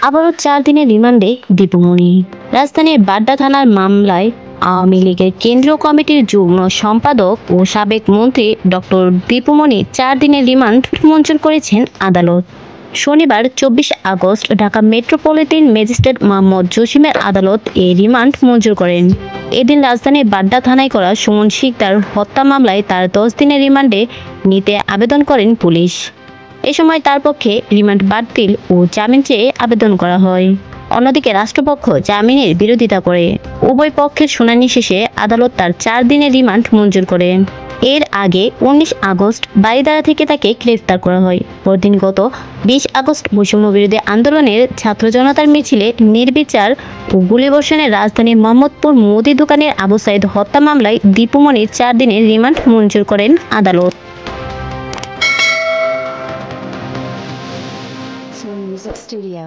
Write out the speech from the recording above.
আবারও 4 দিনের রিমান্ডে দীপুমণি। রাজধানীর বাড্ডা থানার মামলায় আওয়ামী লীগের কেন্দ্রীয় কমিটির যুগ্ম সম্পাদক ও সাবেক মন্ত্রী ডক্টর দীপুমণি 4 দিনের রিমান্ড মঞ্জুর করেছেন আদালত। শনিবার 24 আগস্ট ঢাকা মেট্রোপলিটন ম্যাজিস্ট্রেট মোহাম্মদ জসিমের আদালত এই রিমান্ড মঞ্জুর করেন। এদিন রাজধানীর বাড্ডা থানায় করা সুমন শিকদার হত্যা মামলায় তার 10 দিনের রিমান্ডে নিতে আবেদন করেন পুলিশ। এ সময় তার পক্ষে রিমান্ড বাতিল ও জামিন চেয়ে আবেদন করা হয়। অন্যদিকে রাষ্ট্রপক্ষ জামিনের বিরোধিতা করে। উভয় পক্ষের শুনানি শেষে আদালত তার 4 দিনের রিমান্ড মঞ্জুর করে। এর আগে 19 আগস্ট বারিধারা থেকে তাকে গ্রেফতার করা হয়। পরদিন গত 20 আগস্ট বৈষম্য বিরোধী আন্দোলনের ছাত্র জনতার মিছিলে নির্বিচার ও গুলিবর্ষণে রাজধানীর মোহাম্মদপুর মুদি দোকানের আবু সাইদ হত্যা মামলায় দীপুমণির 4 দিনের রিমান্ড মঞ্জুর করেন আদালত। Music Studio.